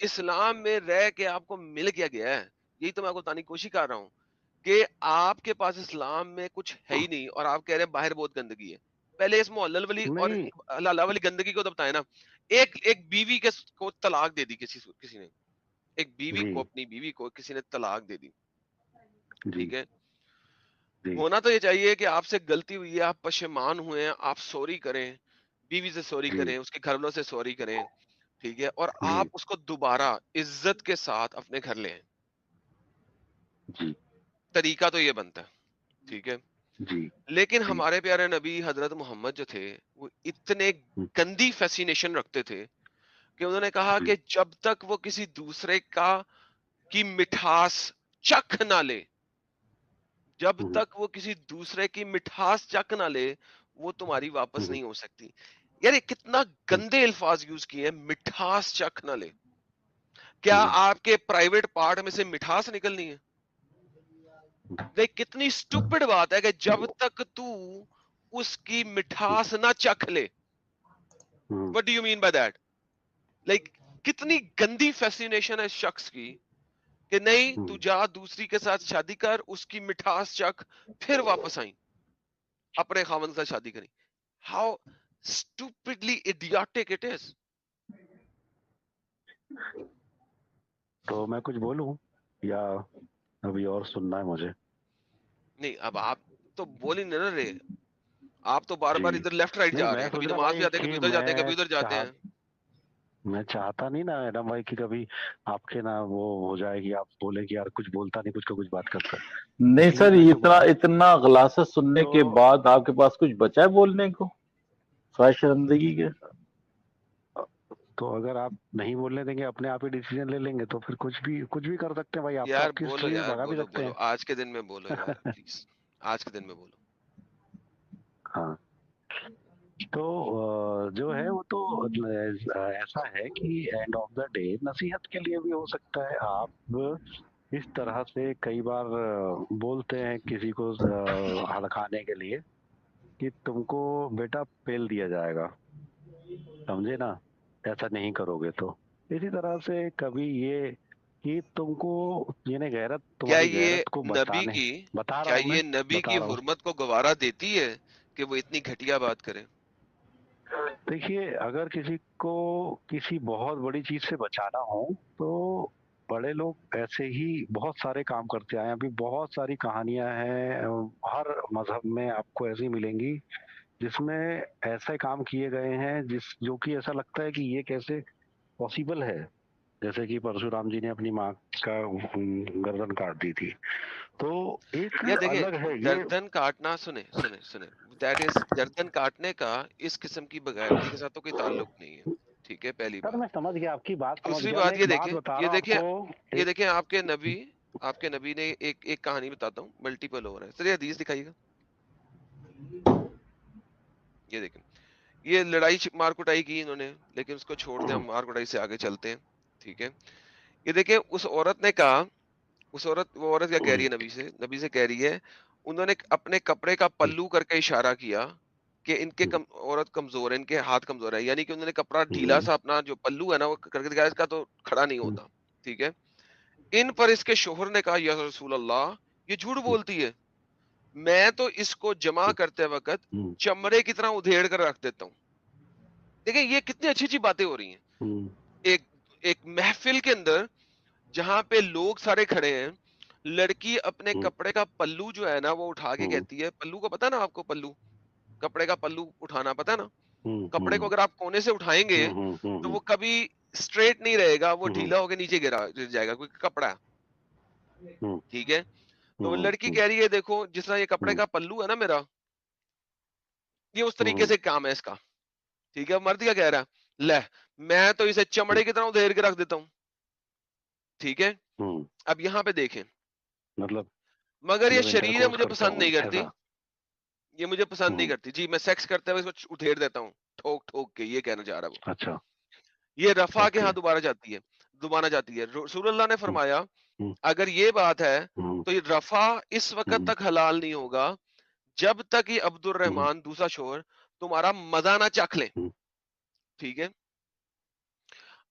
اسلام میں رہ کے آپ کو مل کیا گیا ہے؟ یہی تو میں آپ کو بتانے کی کوشش کر رہا ہوں کہ آپ کے پاس اسلام میں کچھ ہے ہی نہیں اور آپ کہہ رہے ہیں باہر بہت گندگی ہے. پہلے اس محلل والی اور نہیں حلال والی گندگی کو تو بتائیں نا. ایک بیوی کو طلاق دے دی کسی نے, ایک بیوی جی کو, اپنی بیوی کو کسی نے طلاق دے دی, جی ٹھیک ہے, جی ہونا تو یہ چاہیے کہ آپ سے غلطی ہوئی ہے, آپ پشیمان ہوئے ہیں, آپ سوری کریں, بیوی سے سوری جی کریں, اس کے گھر والوں سے سوری کریں, ٹھیک ہے, اور جی آپ اس کو دوبارہ عزت کے ساتھ اپنے گھر لے آئیں. جی طریقہ تو یہ بنتا ہے, ٹھیک ہے. جی لیکن جی ہمارے پیارے نبی حضرت محمد جو تھے وہ اتنے گندی فیسینیشن رکھتے تھے کہ انہوں نے کہا جی کہ جب تک وہ کسی دوسرے کی مٹھاس چکھ نہ لے, جب تک وہ کسی دوسرے کی مٹھاس چکھ نہ لے, وہ تمہاری واپس نہیں ہو سکتی. یار یہ کتنا گندے الفاظ یوز کیے ہیں, مٹھاس چکھ نہ لے. کیا آپ کے پرائیویٹ پارٹ میں سے مٹھاس نکلنی ہے؟ دیکھ کتنی سٹوپڈ بات ہے کہ جب تک تو اس کی مٹھاس نہ چکھ لے. What do you mean by that? Like کتنی گندی فیسینیشن ہے اس شخص کی کہ نہیں تو جا دوسری کے ساتھ شادی کر, اس کی مٹھاس چکھ, پھر واپس آئیں اپنے خاوند کے ساتھ شادی کریں. How stupidly idiotic it is. تو میں کچھ بولوں یا ابھی اور سننا ہے مجھے؟ نہیں اب آپ تو بول ہی نہیں نہ رہے, آپ تو بار جی بار ادھر لیفٹ رائٹ نہیں جا رہے میں ہیں, کبھی سوچ رہا نماز پہ بھائی آتے ہیں, کبھی کہ ادھر جاتے ہیں, کبھی ادھر جاتے ہیں. میں چاہتا نہیں نا ایڈم بھائی کہ کبھی آپ کے نا وہ ہو جائے گی, آپ بولے کہ یار کچھ بولتا نہیں, کچھ کا کچھ بات کرتا ہے. نہیں اس لیے سر, میں جو بولا اتنا غلاثت سننے کے تو بعد آپ کے پاس کچھ بچا ہے بولنے کو سوائے شرمندگی کے؟ تو اگر آپ نہیں بولنے دیں گے, اپنے آپ ہی ڈیسیجن لے لیں گے, تو پھر کچھ بھی کر سکتے ہیں بھائی. آپ تو یار آپ کی بولو, ہسٹری میں یار بھگا بھی بولو سکتے بولو, ہیں. آج کے دن میں بولو یار پلیز, آج کے دن میں بولو. ہاں تو جو ہے وہ تو ایسا ہے کہ اینڈ آف دا ڈے نصیحت کے لیے بھی ہو سکتا ہے. آپ اس طرح سے کئی بار بولتے ہیں کسی کو ہڑکانے کے لیے کہ تم کو بیٹا پیل دیا جائے گا, سمجھے نا, ایسا نہیں کرو گے تو. اسی طرح سے کبھی یہ کہ تم کو یعنی غیرت, کیا تمہاری یہ غیرت کو نبی کی بتا رہا کیا ہوں میں یہ نبی کی بتا رہا ہوں حرمت کو گوارا دیتی ہے کہ وہ اتنی گھٹیا بات کرے؟ دیکھیے, اگر کسی کو کسی بہت بڑی چیز سے بچانا ہو تو بڑے لوگ ایسے ہی بہت سارے کام کرتے آئے ہیں. ابھی بہت ساری کہانیاں ہیں ہر مذہب میں آپ کو ایسی ملیں گی جس میں ایسے کام کیے گئے ہیں جو کہ ایسا لگتا ہے کہ یہ کیسے پاسبل ہے. جیسے کہ پرشورام جی نے اپنی ماں کا گردن کاٹ دی تھی. تو ایک یا دیکھیں, الگ ہے یہ. گردن کاٹنا, سنیں دیٹ از, گردن کاٹنے کا اس قسم کی بغیرتی کے ساتھ تو کوئی تعلق نہیں ہے, ٹھیک ہے, پہلی سر بات. میں سمجھ گیا, آپ کی بات سمجھ دوسری گیا, میں بات ایک یہ بات دیکھیں, بتا یہ رہا ہوں آپ دیکھیں, کو. یہ دیکھیں آپ کے نبی نے ایک کہانی بتاتا ہوں, ملٹیپل ہو رہا ہے. سر یہ حدیث دکھائیے گا, یہ دیکھیں, یہ لڑائی مار کٹائی کی انہوں نے, لیکن اس کو چھوڑتے ہیں, ہم مار کٹائی سے آگے چلتے ہیں, ٹھیک ہے. یہ دیکھیں, اس عورت نے کہا, وہ عورت کیا کہہ رہی ہے نبی سے کہہ رہی ہے, انہوں نے اپنے کپڑے کا پلو کر کے اشارہ کیا کہ ان کے عورت کمزور ہے, ان کے ہاتھ کمزور ہے, یعنی کہ انہوں نے کپڑا ڈھیلا سا اپنا جو پلو ہے نا وہ کر کے دکھایا, اس کا تو کھڑا نہیں ہوتا, ٹھیک ہے. ان پر اس کے شوہر نے کہا, یا رسول اللہ یہ جھوٹ بولتی ہے, میں تو اس کو جمع کرتے وقت چمڑے کی طرح ادھیڑ کر رکھ دیتا ہوں. دیکھیں یہ کتنی اچھی اچھی باتیں ہو رہی ہیں ایک محفل کے اندر جہاں پہ لوگ سارے کھڑے ہیں. لڑکی اپنے کپڑے کا پلو جو ہے نا وہ اٹھا کے کہتی ہے, پلو کو پتا نا آپ کو, پلو کپڑے کا پلو اٹھانا پتا نا, کپڑے کو اگر آپ کونے سے اٹھائیں گے تو وہ کبھی اسٹریٹ نہیں رہے گا, وہ ڈھیلا ہو کے نیچے گر جائے گا, کوئی کپڑا ہے, ٹھیک ہے. تو وہ لڑکی کہہ رہی ہے, دیکھو جس طرح یہ کپڑے کا پلو ہے نا میرا, یہ اس طریقے سے کام ہے اس کا, ٹھیک ہے. مرد کیا کہہ رہا ہے, لے میں تو اسے چمڑے کی طرح ادھیڑ کے رکھ دیتا ہوں, ٹھیک ہے. اب یہاں پہ دیکھیں, مگر یہ شریر ہے مجھے پسند نہیں کرتی, یہ مجھے پسند نہیں کرتی جی, میں سیکس کرتے ہوئے اس کو ادھیڑ دیتا ہوں ٹھوک ٹھوک کے, یہ کہنا چاہ رہا وہ. اچھا, یہ رفع کے ہاں دوبارہ جاتی ہے. رسول اللہ نے فرمایا اگر یہ بات ہے تو یہ رفع اس وقت تک حلال نہیں ہوگا جب تک یہ عبد الرحمان دوسرا شوہر تمہارا مزہ نہ چکھ لے, ٹھیک ہے.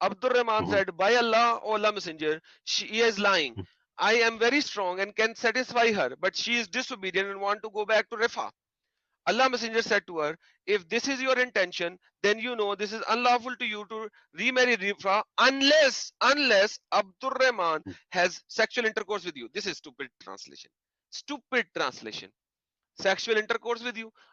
Abdul Rahman said, by Allah, O Allah Messenger, she is lying. I am very strong and can satisfy her, but she is disobedient and want to go back to Rifa. Allah Messenger said to her, if this is your intention, then you know this is unlawful to you to remarry Rifa unless Abdul Rahman has sexual intercourse with you. This is stupid translation. Stupid translation. Sexual intercourse with you.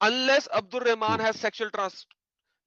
unless Abdul Rahman has sexual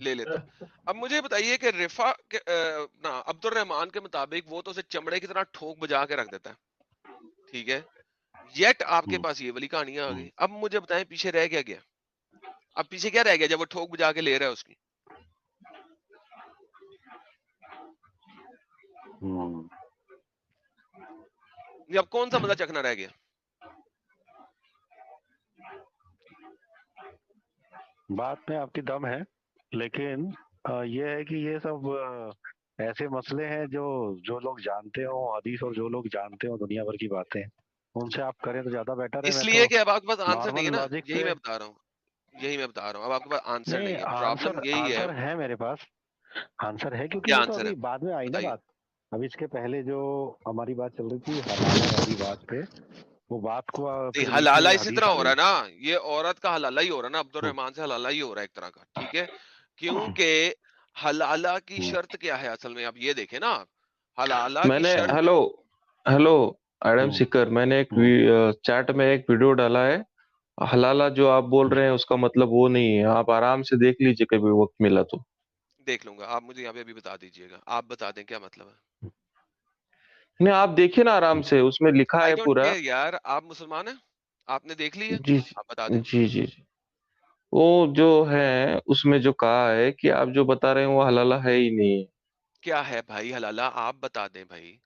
لے لیتا. اب مجھے بتائیے کہ رفا عبد الرحمان کے مطابق وہ تو اسے چمڑے کی طرح ٹھوک بجا کے رکھ دیتا ہے, ٹھیک ہے, یٹ آپ کے پاس یہ والی کہانیاں آ گئی. اب مجھے بتائیں پیچھے رہ کیا گیا؟ اب پیچھے کیا رہ گیا جب وہ ٹھوک بجا کے لے رہا ہے اس کی؟ اب کون سا مزہ چکھنا رہ گیا؟ بات میں آپ کی دم ہے, لیکن یہ ہے کہ یہ سب ایسے مسئلے ہیں جو لوگ جانتے ہوں حدیث, اور جو لوگ جانتے ہوں دنیا بھر کی باتیں, ان سے آپ کریں تو زیادہ بیٹر ہے. اس میں لیے تو کہ اب آپ کے پاس آنسر نہیں ہے نارمل نا, لاجک یہی پہ, میں بتا رہا ہوں, اب آپ کے پاس آنسر نہیں ہے. پرابلم آنسر یہی ہے. ہے میرے پاس, آنسر ہے, کیونکہ کیا وہ تو آنسر ہے ابھی بعد میں آئی نا بتائیے؟ بات. ابھی اس کے پہلے جو ہماری بات چل رہی تھی حلالہ والی بات پہ, وہ بات کو پھر بیچ حلالہ میں اسی حدیث طرح آ ہو رہا ہے گئی. نا, یہ عورت کا حلالہ ہی ہو رہا ہے نا, عبد الرحمان سے حلالہ ہی ہو رہا ہے ایک طرح کا, ٹھیک ہے, کیونکہ حلالہ کی شرط کیا ہے اصل میں, آپ یہ دیکھیں نا, حلالہ میں کی نے شرط. ہلو ایڈم سکر, میں نے ایک چیٹ میں ایک ویڈیو ڈالا ہے. حلالہ جو آپ بول رہے ہیں اس کا مطلب وہ نہیں ہے, آپ آرام سے دیکھ لیجئے کبھی وقت ملا تو. دیکھ لوں گا, آپ مجھے یہاں پہ ابھی بتا دیجئے گا, آپ بتا دیں کیا مطلب ہے. نہیں آپ دیکھیے نا آرام سے, اس میں لکھا آئی ہے ڈونٹ پورا. کیئر یار, آپ مسلمان ہیں, آپ نے دیکھ لی ہے, جی آپ بتا دیں. جی جی جی, وہ جو ہے اس میں جو کہا ہے کہ آپ جو بتا رہے ہیں وہ حلالہ ہے ہی نہیں ہے. کیا ہے بھائی حلالہ, آپ بتا دیں بھائی.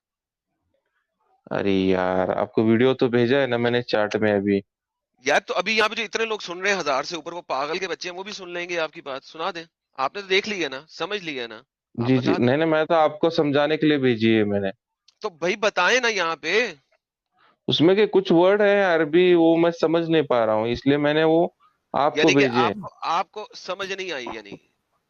ارے یار آپ کو ویڈیو تو بھیجا ہے نا میں نے چیٹ میں ابھی. یار تو ابھی یہاں پہ جو اتنے لوگ سن رہے ہیں 1000 سے اوپر, وہ پاگل کے بچے ہیں, وہ بھی سن لیں گے آپ کی بات, سنا دیں. آپ نے تو دیکھ لی ہے نا, سمجھ لیا ہے نا, آپ جی جی, بتا دیں. نہیں میں تو آپ کو سمجھانے کے لیے بھیجی ہے میں نے. تو بھائی بتائیں نا یہاں پہ. اس میں کہ کچھ ورڈ ہیں عربی, وہ میں سمجھ نہیں پا رہا ہوں, اس لیے میں نے وہ آپ کو یعنی کہ بھیجے. آپ کو سمجھ نہیں آئی, یعنی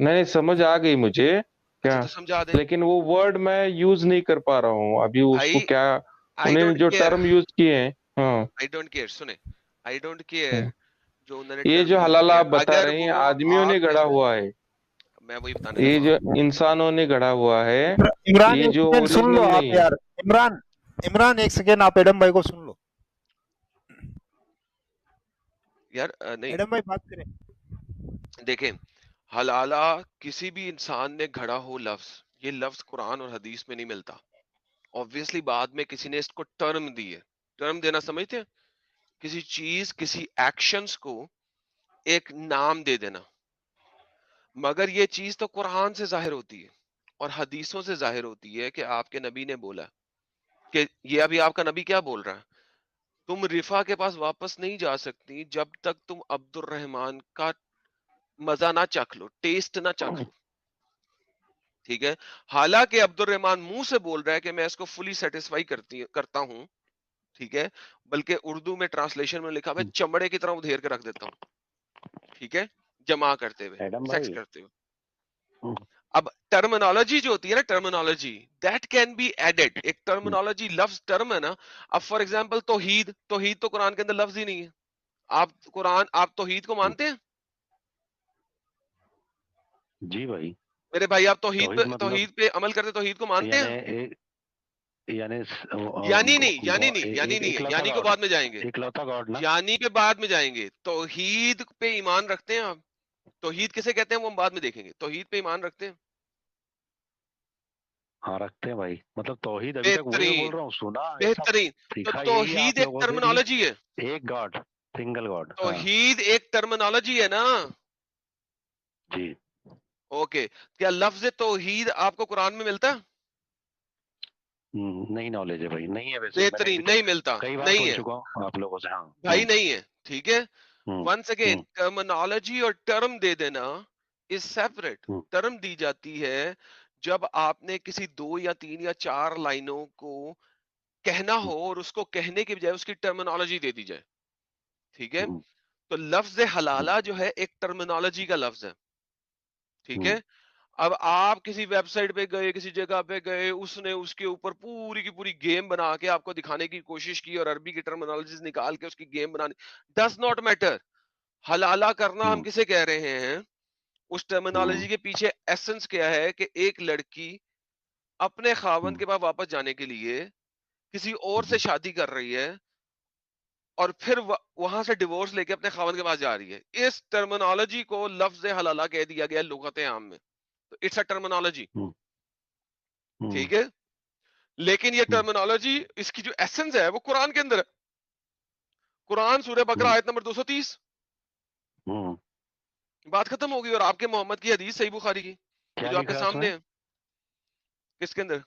نہیں سمجھ آ گئی مجھے اچھا کیا, تو سمجھا دیں. لیکن وہ ورڈ میں یوز نہیں کر پا رہا ہوں ابھی اس کو بھائی کیا, آئی انہیں ڈونٹ جو کیئر, ٹرم یوز کیے ہیں. ہاں آئی ڈونٹ کیئر, سنیں, آئی ڈونٹ کیئر جو انہوں نے یہ ٹرم جو یوز حلالہ کیا, آپ بتا اگر رہے ہیں وہ آدمیوں نے آپ میں گڑھا سے, ہوا ہے, میں وہی بتانے یہ لگا جو ہوں. انسانوں نے گڑھا ہوا ہے, عمران یہ ایک جو سیکنڈ سن لو اوریجنل آپ نہیں ہے. یار, عمران ایک سیکنڈ, آپ ایڈم بھائی کو سن لو. یار نہیں ایڈم بھائی بات کریں. دیکھیں, حلالہ کسی بھی انسان نے گھڑا ہو لفظ, یہ لفظ قرآن اور حدیث میں نہیں ملتا. obviously بعد میں کسی نے اس کو ٹرم دی ہے. ٹرم دینا سمجھتے ہیں, کسی چیز کسی ایکشنز کو ایک نام دے دینا, مگر یہ چیز تو قرآن سے ظاہر ہوتی ہے اور حدیثوں سے ظاہر ہوتی ہے کہ آپ کے نبی نے بولا کہ یہ, ابھی آپ کا نبی کیا بول رہا ہے, تم رفا کے پاس واپس نہیں جا سکتی جب تک تم عبد الرحمان کا مزہ نہ چکھ لو, ٹیسٹ نہ چکھ لو, ٹھیک ہے. حالانکہ عبد الرحمان منہ سے بول رہا ہے کہ میں اس کو فلی سیٹسفائی کرتا ہوں, ٹھیک ہے, بلکہ اردو میں ٹرانسلیشن میں لکھا ہوا ہے چمڑے کی طرح ادھیر کے رکھ دیتا ہوں, ٹھیک ہے, جمع کرتے ہوئے, ایڈم سیکس بھائی, کرتے ہوئے. اب ٹرمنالوجی جو ہوتی ہے نا, terminology that can be added, ایک ٹرمنالوجی لفظ ٹرم ہے نا. اب فار ایگزامپل توحید, توحید تو قرآن کے اندر لفظ ہی نہیں ہے. آپ توحید کو مانتے ہیں جی بھائی, میرے بھائی, آپ توحید مطلب توحید پہ عمل کرتے, توحید کو مانتے ہیں؟ یعنی یعنی نہیں ہے, اکلوتا یعنی کو گاڈ, بعد میں جائیں گے, اکلوتا گاڈ نا. یعنی پہ بعد میں جائیں گے. توحید پہ ایمان رکھتے ہیں آپ؟ توحید کسے کہتے ہیں وہ ہم بعد میں دیکھیں گے. توحید پہ ایمان رکھتے ہیں؟ ہاں رکھتے ہیں بھائی, مطلب توحید ابھی تک وہی میں بول بہترین, رہا ہوں, سنا ایسا بہترین. تو سیکھا یہی ہے توحید آپ ایک لوگوں سے کہ ٹرمنالوجی ہے, ایک گاڈ, سنگل گاڈ. ہاں توحید ایک ٹرمنالوجی ہے نا. جی, اوکے, کیا لفظ توحید آپ کو قرآن میں ملتا ہے؟ نہیں نالج ہے بھائی, نہیں ہے ویسے, میں نے بہترین, نہیں ملتا, کئی بار نہیں سن ہے چکا ہوں آپ لوگوں سے. ہاں بھائی, نہیں ہے, ٹھیک ہے. ہوں, ونس اگین, ہوں, ٹرمنالوجی اور ٹرم دے دینا از سیپریٹ. ہوں, ٹرم دی جاتی ہے جب آپ نے کسی 2 یا 3 یا 4 لائنوں کو کہنا ہو اور اس کو کہنے کے بجائے اس کی ٹرمنالوجی دے دی جائے, ٹھیک ہے. ہوں, تو لفظ حلالہ جو ہے ایک ٹرمنالوجی کا لفظ ہے, ٹھیک ہوں, ہے. اب آپ کسی ویب سائٹ پہ گئے, کسی جگہ پہ گئے, اس نے اس کے اوپر پوری کی پوری گیم بنا کے آپ کو دکھانے کی کوشش کی اور عربی کی ٹرمنالوجیز نکال کے اس کی گیم بنانے, ڈز ناٹ میٹر. حلالہ کرنا ہم کسے کہہ رہے ہیں, اس ٹرمنالوجی کے پیچھے ایسنس کیا ہے کہ ایک لڑکی اپنے خاوند کے پاس واپس جانے کے لیے کسی اور سے شادی کر رہی ہے, اور پھر وہاں سے ڈیورس لے کے اپنے خاوند کے پاس جا رہی ہے. اس ٹرمینالوجی کو لفظ حلالہ کہہ دیا گیا لغت عام میں. تو اٹس اے ٹرمینالوجی. ٹھیک ہے, لیکن یہ ٹرمینالوجی اس کی جو ایسنس ہے وہ قرآن کے اندر ہے. قرآن سورہ بقرہ آیت نمبر 230. بات ختم ہوگی. اور آپ کے محمد کی حدیث صحیح بخاری کی کیا جو آپ کے لکھا ہے اس میں؟ سامنے ہے. کس کے اندر؟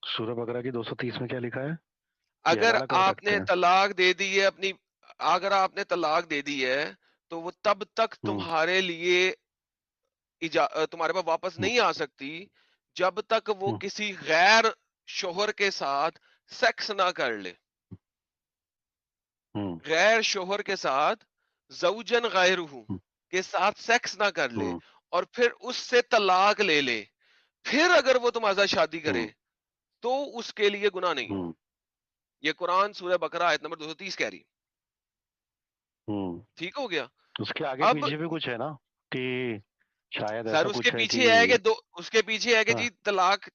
سورہ بقرہ کی 230 میں کیا لکھا ہے؟ اگر حلالہ کر آپ سکتے نے ہیں؟ طلاق دے دی ہے اپنی, اگر آپ نے طلاق دے دی ہے تو وہ تب تک تمہارے لیے تمہارے پاس واپس نہیں آ سکتی جب تک وہ کسی غیر شوہر کے ساتھ سیکس نہ کر لے. غیر شوہر کے ساتھ زوجن غیرہ کے ساتھ سیکس نہ کر لے اور پھر اس سے طلاق لے لے, پھر اگر وہ تمہارے ساتھ شادی کرے تو اس کے لیے گناہ نہیں ہے. یہ قرآن سورہ بقرہ آیت نمبر 230 کہہ رہی. ٹھیک ہو گیا. اس کے آگے اب پیچھے بھی کچھ ہے نا کہ شاید سر ایسا اس کے کچھ ہے پیچھے ہے کہ کہ اس کے پیچھے ہے کہ جی طلاق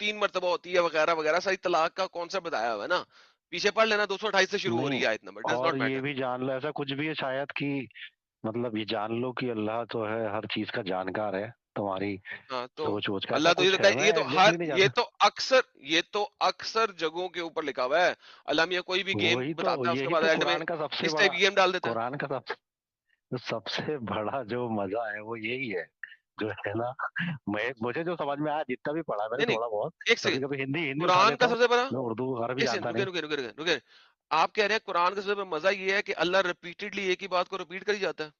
3 مرتبہ ہوتی ہے وغیرہ وغیرہ. ساری طلاق کا کانسیپٹ بتایا ہوا ہے نا, پیچھے پڑھ لینا. 228 سے شروع ہو رہی نہیں، ہے آیت نمبر. ڈز اور ناٹ یہ میٹر. بھی جان لو ایسا کچھ بھی ہے شاید کہ مطلب یہ جان لو کہ اللہ تو ہے ہر چیز کا جانکار ہے تمہاری ہاں تو سوچ ووچ کا. ایسا اللہ تو کچھ ہے؟ میں یہ تو ہر ایگزیکٹلی نہیں جانتا. یہ تو اکثر جگہوں کے اوپر لکھا ہوا ہے. اللہ میاں کوئی بھی گیم وہی تو، بتاتا ہے اس کے یہی بعد تو اینڈ میں قرآن کا سب سے اس بڑا، ٹائپ گیم ڈال دیتا ہے. قرآن کا سب سے بڑا جو مزہ ہے وہ یہی ہے جو ہے نا. مجھے جو سمجھ میں آیا جتنا بھی پڑھا میں نے نہیں تھوڑا بہت، ایک کبھی سیکنڈ, کبھی ہندی اٹھا قرآن لیتا کا ہوں، سب سے بڑا میں اردو عربی ایک جانتا سیکنڈ نہیں. رکے. آپ کہہ رہے ہیں قرآن کا سب سے بڑا مزہ یہ ہے کہ اللہ ریپیٹڈلی ایک ہی بات کو ریپیٹ کر ہی جاتا ہے.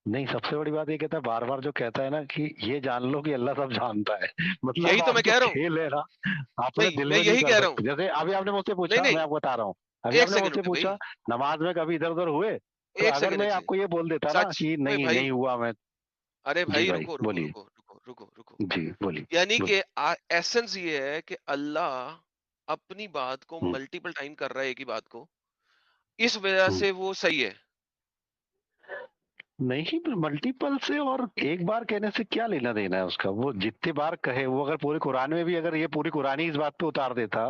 نہیں، سب سے بڑی بات یہ کہتا ہے بار بار جو کہتا ہے نا کہ یہ جان لو کہ اللہ سب جانتا ہے. مطلب یہی تو آپ میں جو کہہ رہا ہوں. کھیل ہے نا اپنے نہیں دل میں میں نہیں یہی کر کہہ رہا ہوں. سکتے. جیسے ابھی آپ نے مجھ سے نہیں پوچھا، نہیں میں آپ کو بتا رہا ہوں، ابھی ایک آپ نے مجھ سیکنڈ سے رکے بھائی, پوچھا نماز میں کبھی ادھر ادھر ہوئے، تو ایک اگر سیکنڈ میں ایک آپ کو سیکنڈ یہ بول دیتا نا سچ کہ اوے نہیں بھائی, نہیں ہوا میں. ارے جی بھائی بھائی رکو رکو بولیے. رکو رکو رکو رکو جی بولیے. یعنی بولیے. کہ ایسنس یہ ہے کہ اللہ اپنی بات کو ملٹیپل ٹائم کر رہا ہے ایک ہی بات کو, اس وجہ سے وہ صحیح ہے. نہیں، ملٹیپل سے اور ایک بار کہنے سے کیا لینا دینا ہے اس کا؟ وہ جتنے بار کہے، وہ اگر پورے قرآن میں بھی اگر یہ پوری قرآن ہی اس بات پہ اتار دیتا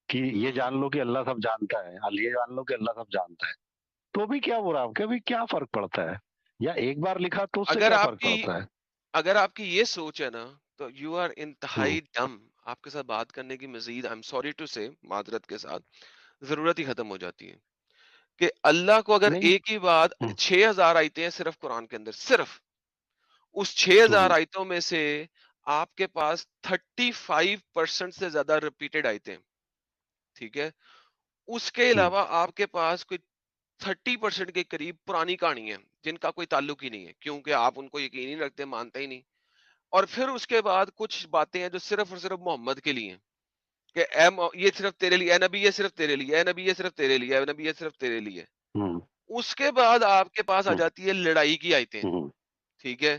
کہ یہ جان لو کہ اللہ سب جانتا ہے، یہ جان لو کہ اللہ سب جانتا ہے، تو بھی کیا برا، کبھی کیا فرق پڑتا ہے؟ یا ایک بار لکھا تو اس سے اگر کیا آپ فرق کی پڑتا ہے؟ اگر آپ کی یہ سوچ ہے نا تو یو آر انتہائی ڈم. آپ کے ساتھ بات کرنے کی مزید آئی ایم سوری ٹو سے معذرت کے ساتھ ضرورت ہی ختم ہو جاتی ہے کہ اللہ کو اگر نہیں. ایک ہی بات 6000 آیتیں ہیں صرف قرآن کے اندر, صرف اس 6000 آیتوں میں سے آپ کے پاس 35% سے زیادہ ریپیٹڈ آیتیں, ٹھیک ہے, اس کے علاوہ آپ کے پاس کوئی 30% کے قریب پرانی کہانی ہے جن کا کوئی تعلق ہی نہیں ہے, کیونکہ آپ ان کو یقین ہی نہیں رکھتے, مانتے ہی نہیں. اور پھر اس کے بعد کچھ باتیں ہیں جو صرف اور صرف محمد کے لیے ہیں کہ یہ صرف تیرے لیے, اے نبی یہ صرف تیرے لیے, اے نبی یہ صرف تیرے لیے, اے نبی یہ صرف تیرے لیے. اس کے بعد آپ کے پاس آ جاتی ہے لڑائی کی آیتیں, ٹھیک ہے,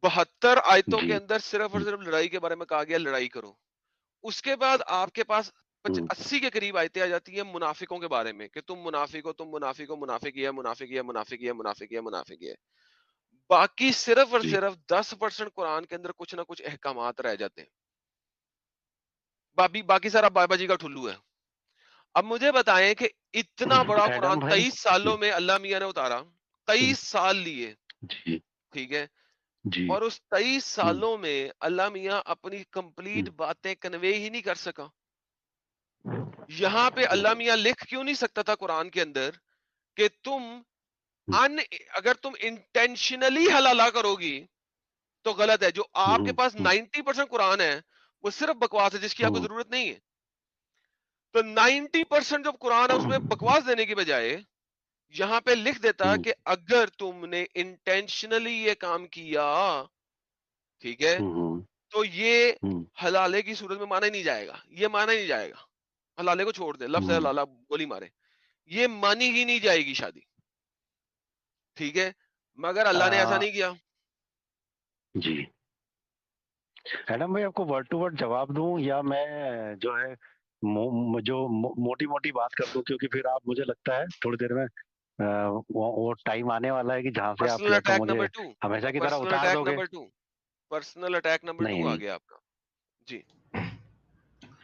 72 آیتوں کے اندر صرف اور صرف لڑائی کے بارے میں کہا گیا لڑائی کرو. اس کے بعد آپ کے پاس 80 کے قریب آیتیں آ جاتی ہیں منافقوں کے بارے میں کہ تم منافق ہو, تم منافق ہو, منافق یہ منافق یہ منافق یہ منافق یہ منافق یہ. باقی صرف اور صرف 10% قرآن کے اندر کچھ نہ کچھ احکامات رہ جاتے ہیں. باقی سارا بابا جی کا ٹھلو ہے. اب مجھے بتائیں کہ اتنا بڑا قرآن ایڈم بھائی. 23 سالوں میں اللہ میاں نے اتارا, 23 سال لیے, جی ٹھیک ہے, جی. اور اس 23 سالوں میں اللہ میاں اپنی کمپلیٹ باتیں کنوے ہی نہیں کر سکا. یہاں پہ اللہ میاں لکھ کیوں نہیں سکتا تھا قرآن کے اندر کہ تم اگر تم انٹینشنلی حلالہ کرو گی تو غلط ہے. جو آپ کے پاس 90% قرآن ہے وہ صرف بکواس ہے جس کی آپ کو ضرورت نہیں ہے. تو 90% جو قرآن ہے اس میں بکواس دینے کی بجائے یہاں پہ لکھ دیتا کہ اگر تم نے انٹینشنلی یہ کام کیا, ٹھیک ہے, تو یہ حلالے کی صورت میں مانا ہی نہیں جائے گا, یہ مانا ہی نہیں جائے گا. حلالے کو چھوڑ دے, لفظ حلالہ گولی مارے, یہ مانی ہی نہیں جائے گی شادی, ٹھیک ہے, مگر اللہ نے ایسا نہیں کیا. جی ایڈم بھائی، آپ کو ورڈ ٹو ورڈ جواب دوں یا میں جو ہے جو موٹی موٹی بات کر دوں؟ کیونکہ پھر آپ، مجھے لگتا ہے تھوڑی دیر میں وہ ٹائم آنے والا ہے کہ جہاں سے آپ پرسنل یا تو اٹیک مجھے نمبر 2 ہمیشہ کی طرح پرسنل اتار اٹیک دو گے. نمبر 2 پرسنل اٹیک نمبر 2 نہیں آ نہیں، گیا آپ کا. جی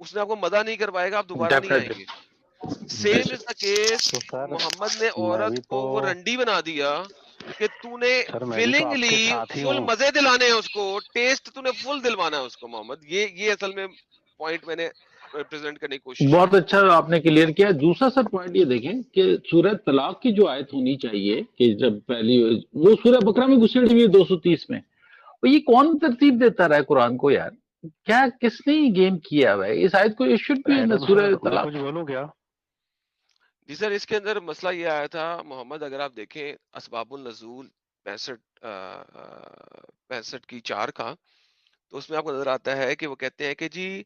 اس نے آپ کو مدہ نہیں کروائے گا, آپ دوبارہ نہیں آئیں گے. سیم از دا کیس, تو سر محمد نے میں عورت بھی کو وہ تو رنڈی بنا دیا کہ تو نے سر میں بھی تو آپ کے willingly ساتھ ہی فل ہوں. مزے دلانے ہیں اس کو, ٹیسٹ تو نے فل دلوانا ہے اس کو محمد. یہ اصل میں پوائنٹ میں نے ریپرزینٹ کرنے کی کوشش کی. بہت اچھا آپ نے کلیئر کیا. دوسرا سر پوائنٹ یہ دیکھیں کہ سورہ طلاق کی جو آیت ہونی چاہیے کہ جب پہلی وہ سورہ بقرہ میں گھسیڑی ہوئی ہے 230 میں, اور یہ کون ترتیب دیتا رہا ہے قرآن کو یار؟ کیا کس نے یہ گیم کیا ہوا ہے اس آیت کو؟ یہ شوڈ بھی ایڈم سورہ سر میں طلاق. کچھ بولوں کیا؟ جی سر, اس کے اندر مسئلہ یہ آیا تھا محمد, اگر آپ دیکھیں اسباب النزول 65 کی 4 کا, تو اس میں آپ کو نظر آتا ہے کہ وہ کہتے ہیں کہ جی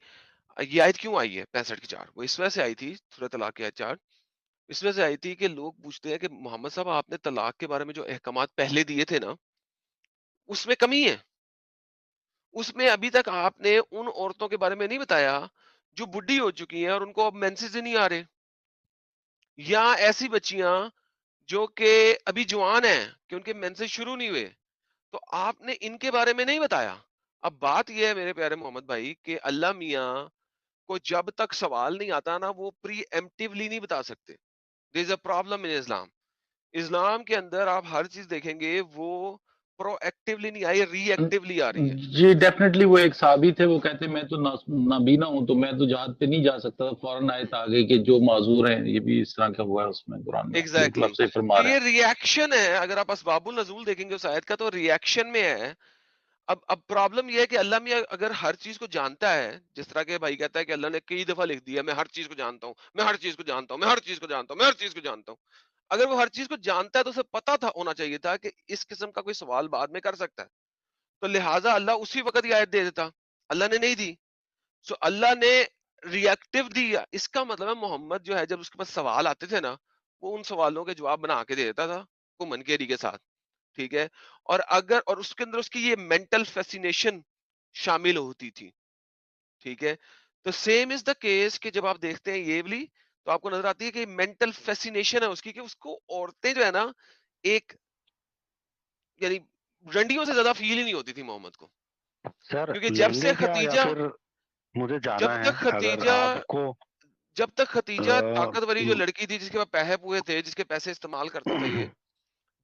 یہ آیت کیوں آئی ہے 65 کی 4. وہ اس وجہ سے آئی تھی, سورہ طلاق کی آیت 4 اس وجہ سے آئی تھی کہ لوگ پوچھتے ہیں کہ محمد صاحب آپ نے طلاق کے بارے میں جو احکامات پہلے دیے تھے نا, اس میں کمی ہے. اس میں ابھی تک آپ نے ان عورتوں کے بارے میں نہیں بتایا جو بڈھی ہو چکی ہیں اور ان کو اب مینسز ہی نہیں آ رہے, یا ایسی بچیاں جو کہ ابھی جوان ہیں کہ ان کے مینسز شروع نہیں ہوئے, تو آپ نے ان کے بارے میں نہیں بتایا. اب بات یہ ہے میرے پیارے محمد بھائی کہ اللہ میاں کو جب تک سوال نہیں آتا نا, وہ پری ایمپٹیولی نہیں بتا سکتے. دیر از اے پرابلم ان اسلام. اسلام کے اندر آپ ہر چیز دیکھیں گے وہ پرو ایکٹیولی نہیں آئی, ری ایکٹیولی آ رہی ہے. جی ڈیفینیٹلی. وہ ایک صحابی تھے, وہ کہتے میں تو نابینا ہوں تو میں تو جہاد پہ نہیں جا سکتا. فوراً آیت آ گئی کہ جو معذور ہیں, یہ بھی اس طرح کا ہوا ہے اس میں قرآن میں. بالکل ایگزیکٹلی آپ صحیح فرما تو رہے یہ ہیں. ری ایکشن ہے. اگر آپ اسباب النزول دیکھیں گے اس آیت کا تو ری ایکشن میں ہے. اب پرابلم یہ ہے کہ اللہ میاں اگر ہر چیز کو جانتا ہے, جس طرح کے بھائی کہتا ہے کہ اللہ نے کئی دفعہ لکھ دیا میں ہر چیز کو جانتا ہوں, میں ہر چیز کو جانتا ہوں, میں ہر چیز کو جانتا ہوں, میں ہر چیز کو جانتا ہوں. اگر وہ ہر چیز کو جانتا ہے تو اسے پتا تھا ہونا چاہیے تھا کہ اس قسم کا کوئی سوال بعد میں کر سکتا ہے, تو لہٰذا اللہ اسی وقت یہ آیت دے دیتا. اللہ نے نہیں دی, سو اللہ نے ری ایکٹیو دیا. اس کا مطلب ہے محمد جو ہے جب اس کے پاس سوال آتے تھے نا, وہ ان سوالوں کے جواب بنا کے دے دیتا تھا کو منکیری کے ساتھ. ٹھیک ہے, اور اس کے اندر اس کی یہ مینٹل فیسینیشن شامل ہوتی تھی. ٹھیک ہے, تو سیم از دا کیس کہ جب آپ دیکھتے ہیں یہ والی, تو آپ کو نظر آتی ہے کہ مینٹل فیسینیشن ہے اس کی, کہ اس کو عورتیں جو ہے نا ایک یعنی رنڈیوں سے زیادہ فیل ہی نہیں ہوتی تھی محمد کو, سر کیونکہ لیں گے کیا یا پھر مجھے جانا ہے اگر آپ کو جب تک ختیجہ طاقتوری جو لڑکی تھی جس کے پاس پیسے پوئے تھے, جس کے پیسے استعمال کرتا تھا یہ,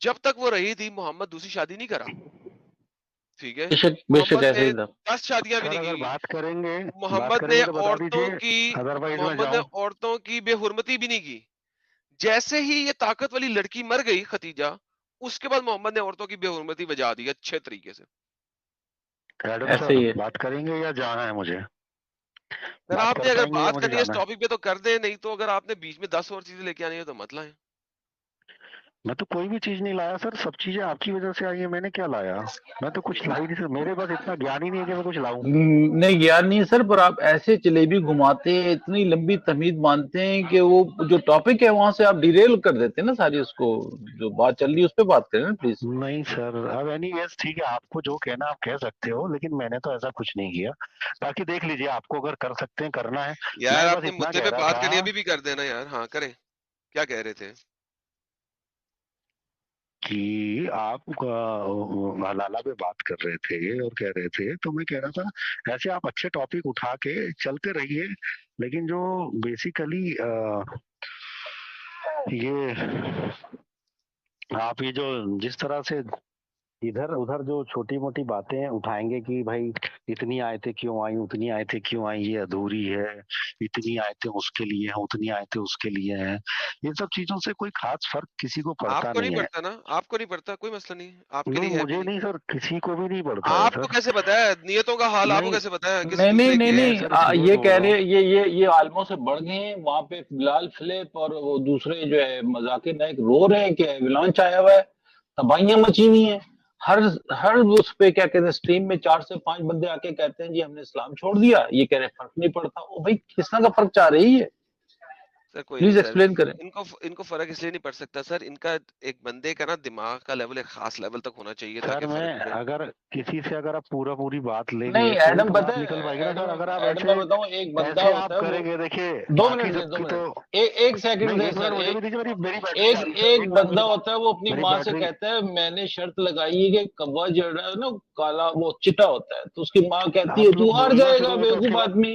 جب تک وہ رہی تھی محمد دوسری شادی نہیں کرا. ٹھیک ہے, بے شک محمد ایسے نے ہی تھا. 10 شادیاں بھی سر نہیں اگر کی. بات کریں گے محمد نے تو بتا دیجیے, ادروائز میں محمد نے جاؤں. عورتوں کی بے حرمتی بھی نہیں کی. جیسے ہی یہ طاقت والی لڑکی مر گئی ختیجہ, اس کے بعد محمد نے عورتوں کی بے حرمتی بجا دی اچھے طریقے سے. ایڈم ایسے سر ہی ہے. بات کریں گے یا جانا ہے مجھے؟ اگر بات آپ کر نے اگر پائیں گے یا بات مجھے کرنی ہے اس جانا ہے؟ ٹاپک پہ تو کر دیں, نہیں تو اگر آپ نے بیچ میں 10 اور چیزیں لے کے آنی ہے تو مت لائیں. میں تو کوئی بھی چیز نہیں لایا سر, سب چیزیں آپ کی وجہ سے آئی ہیں. میں نے کیا لایا؟ میں تو کچھ لا ہی نہیں سر, میرے پاس اتنا گیان ہی نہیں ہے کہ میں کچھ لاؤں. نہیں یار نہیں سر, پر آپ ایسے جلیبی گھماتے ہیں, اتنی لمبی تمہید مانتے ہیں کہ وہ جو ٹاپک ہے وہاں سے آپ ڈیریل کر دیتے ہیں نا ساری. اس کو جو بات چل رہی ہے اس پہ بات کریں نا پلیز. نہیں سر, اب اینی ویز ٹھیک ہے, آپ کو جو کہنا آپ کہہ سکتے ہو, لیکن میں نے تو ایسا کچھ نہیں کیا. باقی دیکھ لیجیے, آپ کو اگر کر سکتے ہیں کرنا ہے. یار میں آپ بس نے اتنا مدعے کہہ پہ رہا بات کرنی تھا ابھی بھی کر دینا یار. ہاں کریں, کیا کہہ رہے تھے؟ کہ آپ حلالہ پہ بات کر رہے تھے اور کہہ رہے تھے, تو میں کہہ رہا تھا ایسے آپ اچھے ٹاپک اٹھا کے چلتے رہیے, لیکن جو بیسیکلی یہ آپ یہ جو جس طرح سے ادھر ادھر جو چھوٹی موٹی باتیں اٹھائیں گے کہ بھائی اتنی آیتیں کیوں آئیں, اتنی آیتیں کیوں آئیں, یہ ادھوری ہے, اتنی آیتیں اس کے لیے ہیں, اتنی آیتیں اس کے لیے ہیں, یہ سب چیزوں سے کوئی خاص فرق کسی کو آپ پڑتا کو نہیں نہیں ہے. پڑتا نا, آپ کو نہیں پڑتا, کوئی مسئلہ نہیں, آپ کے نہیں, لیے ہے بھی مجھے نہیں. نہیں سر, کسی کو بھی نہیں پڑتا ہے آپ کو سر. کیسے پتا ہے نیتوں کا حال؟ آپ کو نہیں کیسے پتا ہے کسی نہیں نہیں دوسرے نہیں کے؟ میں نہیں صرف یہ یہ بول کہہ رہا رہے ہوں. یہ عالموں سے بڑھ گئے ہیں. وہاں پہ بلال فلپ اور وہ دوسرے جو ہے مذاکر نائک رو رہے ہیں کہ ایولانچ آیا ہوا ہے, تباہیاں مچی ہوئی ہیں. ہر اس پہ کیا کہتے ہیں اسٹریم میں 4 سے 5 بندے آ کے کہتے ہیں جی ہم نے اسلام چھوڑ دیا. یہ کہہ رہے ہیں فرق نہیں پڑتا. او بھائی کس طرح کا فرق چاہ رہی ہے؟ سر کوئی پلیز نہیں سر, ایکسپلین کریں. ان کو فرق اس لیے نہیں پڑ سکتا سر, ان کا ایک بندے کا نا دماغ کا لیول ایک خاص لیول تک ہونا چاہیے سر تاکہ میں فرق پڑے. اگر کسی سے اگر آپ پوری بات لیں گے نہیں پوری ایڈم تو پتہ بات نکل پائے گی ہے, نا سر. اگر آپ ایڈم میں ایسے بتاؤں ایک بندہ ایسے ہوتا آپ ہے کریں وہ گے, دیکھیے 2 باقی منٹ دیں, سب 2 کی تو منٹ, ایک سیکنڈ نہیں, دیں ایک سر. منٹ مجھے بھی دیجیے, میری بیٹری جا رہی ہے سر, ایک ایک منٹ بندہ ہوتا ہے وہ اپنی میری ماں سے بیٹری. کہتا ہے میں نے شرط لگائی ہے کہ کوا جو ہے نا کالا وہ چٹا ہوتا ہے, تو اس کی ماں کہتی ہے آپ لوگ تو ہار بولنا جائے گا شروع ہوتا ہے اس کے بیوقوف بعد آدمی.